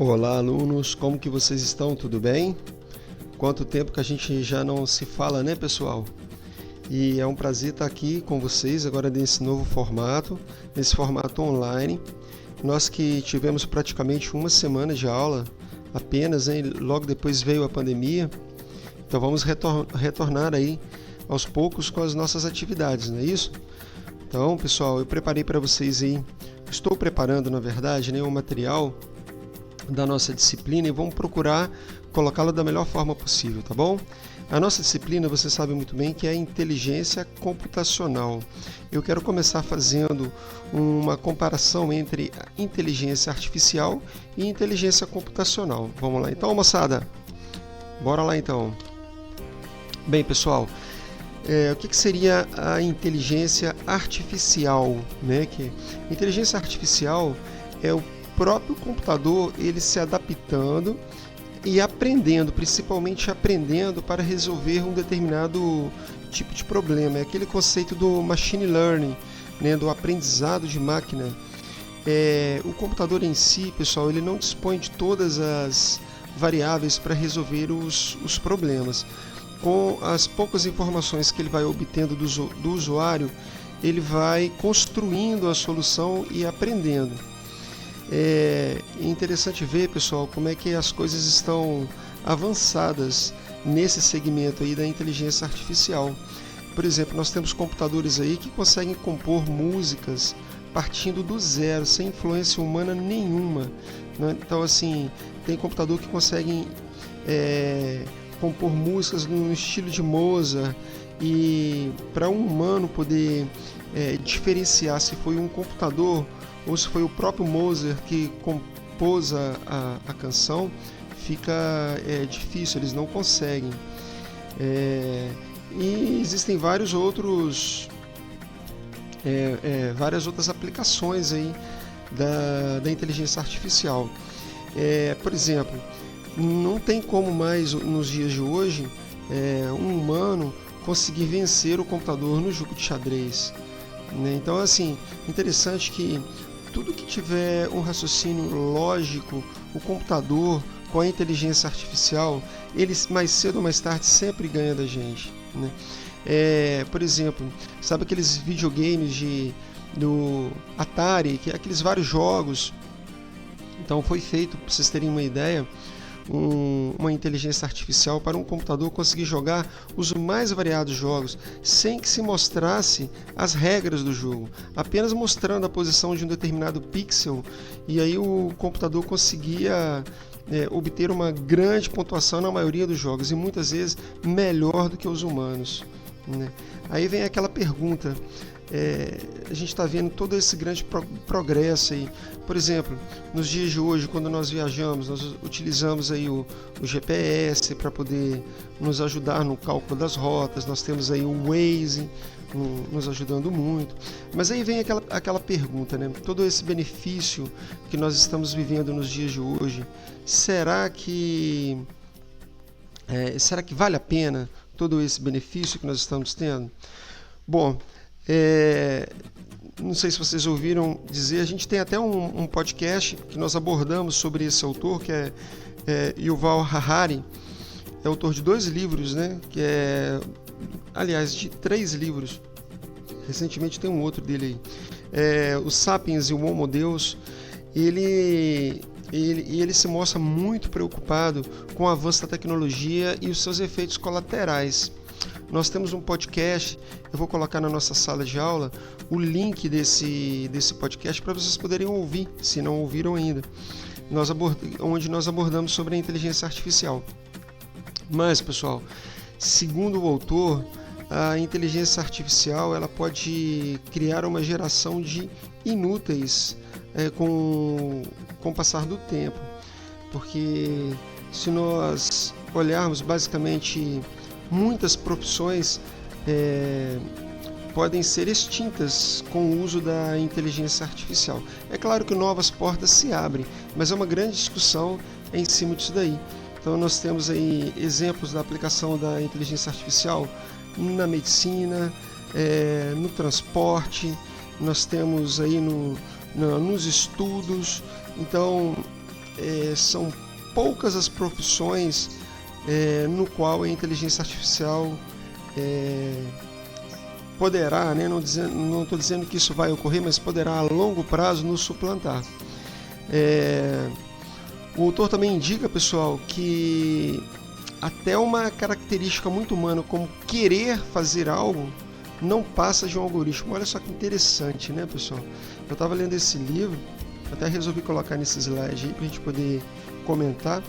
Olá, alunos, como que vocês estão? Tudo bem? Quanto tempo que a gente já não se fala, né, pessoal? E é um prazer estar aqui com vocês agora nesse novo formato, nesse formato online. Nós que tivemos praticamente uma semana de aula apenas, hein? Logo depois veio a pandemia, então vamos retornar aí aos poucos com as nossas atividades, não é isso? Então, pessoal, eu preparei para vocês aí, estou preparando, na verdade, né, um material da nossa disciplina e vamos procurar colocá-lo da melhor forma possível, tá bom? A nossa disciplina, você sabe muito bem que é inteligência computacional. Eu quero começar fazendo uma comparação entre inteligência artificial e inteligência computacional. Vamos lá então, moçada? Bora lá então. Bem, pessoal, o que seria a inteligência artificial, né? Inteligência artificial é o próprio computador ele se adaptando e aprendendo, principalmente aprendendo para resolver um determinado tipo de problema. É aquele conceito do machine learning, né, do aprendizado de máquina. O computador em si, pessoal, ele não dispõe de todas as variáveis para resolver os problemas. Com as poucas informações que ele vai obtendo do usuário, ele vai construindo a solução e aprendendo. É interessante ver, pessoal, como é que as coisas estão avançadas nesse segmento aí da inteligência artificial. Por exemplo, nós temos computadores aí que conseguem compor músicas partindo do zero, sem influência humana nenhuma, né? Então, assim, tem computador que conseguem compor músicas no estilo de Mozart, e para um humano poder diferenciar se foi um computador ou se foi o próprio Mozart que compôs a canção, fica difícil, eles não conseguem. E existem vários outros, várias outras aplicações aí da inteligência artificial. Por exemplo, não tem como mais nos dias de hoje um humano conseguir vencer o computador no jogo de xadrez, né? Então, assim, interessante que tudo que tiver um raciocínio lógico, o computador com a inteligência artificial, ele mais cedo ou mais tarde sempre ganha da gente, né? Por exemplo, sabe aqueles videogames do Atari, que aqueles vários jogos? Então foi feito, para vocês terem uma ideia, uma inteligência artificial para um computador conseguir jogar os mais variados jogos sem que se mostrasse as regras do jogo, apenas mostrando a posição de um determinado pixel, e aí o computador conseguia obter uma grande pontuação na maioria dos jogos, e muitas vezes melhor do que os humanos, né? Aí vem aquela pergunta, a gente está vendo todo esse grande progresso aí. Por exemplo, nos dias de hoje, quando nós viajamos, nós utilizamos aí o GPS para poder nos ajudar no cálculo das rotas, nós temos aí o Waze nos ajudando muito. Mas aí vem aquela pergunta, né? Todo esse benefício que nós estamos vivendo nos dias de hoje, será que vale a pena todo esse benefício que nós estamos tendo? Bom, não sei se vocês ouviram dizer, a gente tem até um podcast que nós abordamos sobre esse autor, que é Yuval Harari. É autor de 2 livros, né? Aliás, de 3 livros. Recentemente tem um outro dele aí. O Sapiens e o Homo Deus. Ele se mostra muito preocupado com o avanço da tecnologia e os seus efeitos colaterais. Nós temos um podcast, eu vou colocar na nossa sala de aula o link desse podcast para vocês poderem ouvir, se não ouviram ainda, onde nós abordamos sobre a inteligência artificial. Mas, pessoal, segundo o autor, a inteligência artificial ela pode criar uma geração de inúteis com o passar do tempo, porque se nós olharmos basicamente, muitas profissões podem ser extintas com o uso da inteligência artificial. É claro que novas portas se abrem, mas é uma grande discussão em cima disso daí. Então nós temos aí exemplos da aplicação da inteligência artificial na medicina, no transporte, nós temos aí nos estudos. Então são poucas as profissões no qual a inteligência artificial poderá, né, não estou dizendo que isso vai ocorrer, mas poderá a longo prazo nos suplantar. O autor também indica, pessoal, que até uma característica muito humana, como querer fazer algo, não passa de um algoritmo. Olha só que interessante, né, pessoal? Eu estava lendo esse livro, até resolvi colocar nesse slide aí para a gente poder comentar.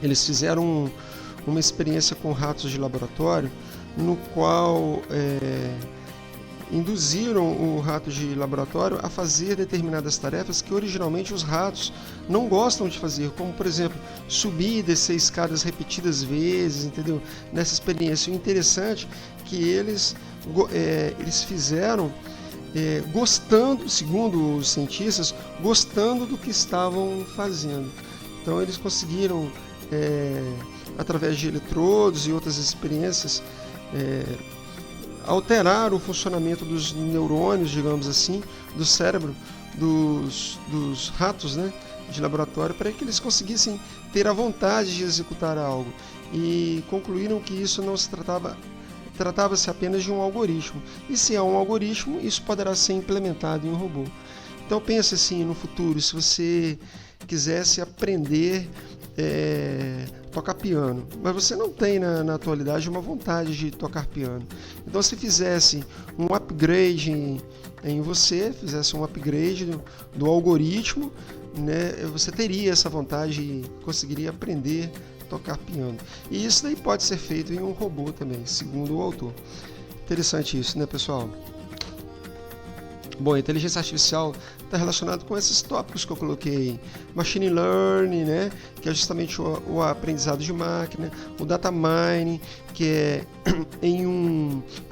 Eles fizeram uma experiência com ratos de laboratório, no qual induziram o rato de laboratório a fazer determinadas tarefas que originalmente os ratos não gostam de fazer, como por exemplo, subir e descer escadas repetidas vezes, entendeu? Nessa experiência. O interessante é que eles fizeram gostando, segundo os cientistas, gostando do que estavam fazendo. Então eles conseguiram, através de eletrodos e outras experiências, alterar o funcionamento dos neurônios, digamos assim, do cérebro dos ratos, né, de laboratório, para que eles conseguissem ter a vontade de executar algo. E concluíram que isso não se tratava-se apenas de um algoritmo. E se é um algoritmo, isso poderá ser implementado em um robô. Então pense assim, no futuro, se você quisesse aprender tocar piano, mas você não tem na atualidade uma vontade de tocar piano. Então se fizesse um upgrade em você, fizesse um upgrade do algoritmo, né, você teria essa vontade e conseguiria aprender a tocar piano. E isso daí pode ser feito em um robô também, segundo o autor. Interessante isso, né, pessoal? Bom, a inteligência artificial está relacionada com esses tópicos que eu coloquei. Machine Learning, né, que é justamente o aprendizado de máquina. O Data Mining, que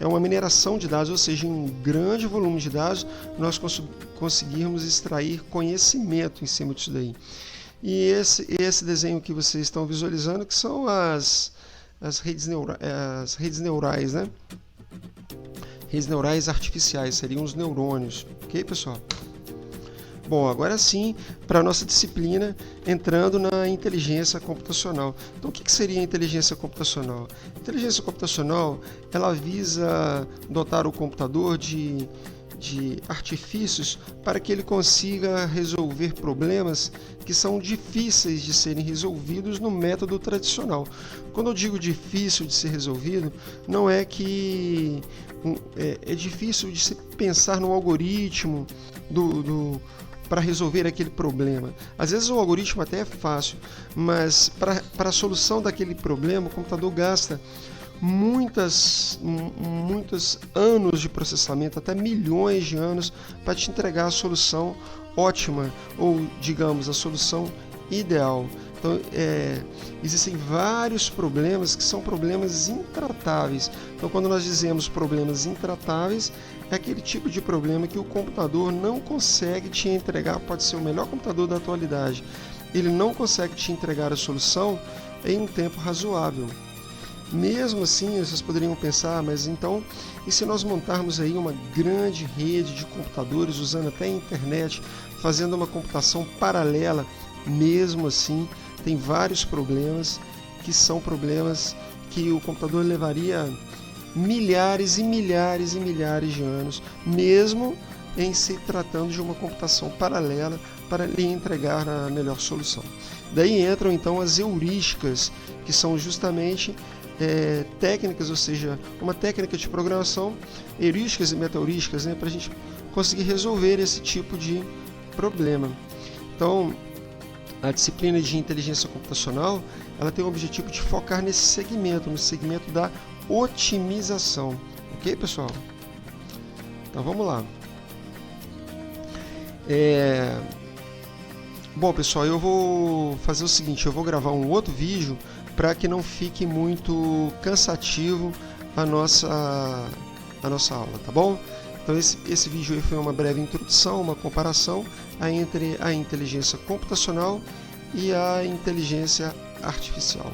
é uma mineração de dados, ou seja, em um grande volume de dados, nós conseguirmos extrair conhecimento em cima disso daí. E esse desenho que vocês estão visualizando, que são as redes neurais, né? Redes neurais artificiais, seriam os neurônios, ok, pessoal? Bom, agora sim, para a nossa disciplina, entrando na inteligência computacional. Então, o que seria a inteligência computacional? A inteligência computacional, ela visa dotar o computador de artifícios para que ele consiga resolver problemas que são difíceis de serem resolvidos no método tradicional. Quando eu digo difícil de ser resolvido, não é que é difícil de se pensar no algoritmo para resolver aquele problema. Às vezes o algoritmo até é fácil, mas para a solução daquele problema o computador gasta muitos anos de processamento, até milhões de anos, para te entregar a solução ótima, ou digamos, a solução ideal. Então, existem vários problemas que são problemas intratáveis. Então, quando nós dizemos problemas intratáveis, é aquele tipo de problema que o computador não consegue te entregar. Pode ser o melhor computador da atualidade, ele não consegue te entregar a solução em um tempo razoável. Mesmo assim, vocês poderiam pensar, mas então, e se nós montarmos aí uma grande rede de computadores, usando até a internet, fazendo uma computação paralela? Mesmo assim, tem vários problemas que são problemas que o computador levaria milhares e milhares e milhares de anos, mesmo em se tratando de uma computação paralela, para lhe entregar a melhor solução. Daí entram então as heurísticas, que são justamente técnicas, ou seja, uma técnica de programação, heurísticas e meta-heurísticas, né, para a gente conseguir resolver esse tipo de problema. Então, a disciplina de inteligência computacional, ela tem o objetivo de focar nesse segmento, no segmento da otimização. Ok, pessoal? Então, vamos lá. Bom, pessoal, eu vou fazer o seguinte, eu vou gravar um outro vídeo para que não fique muito cansativo a nossa aula, tá bom? Então esse vídeo aí foi uma breve introdução, uma comparação entre a inteligência computacional e a inteligência artificial.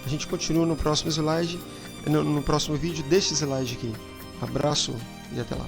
A gente continua no próximo slide, no próximo vídeo deste slide aqui. Abraço e até lá.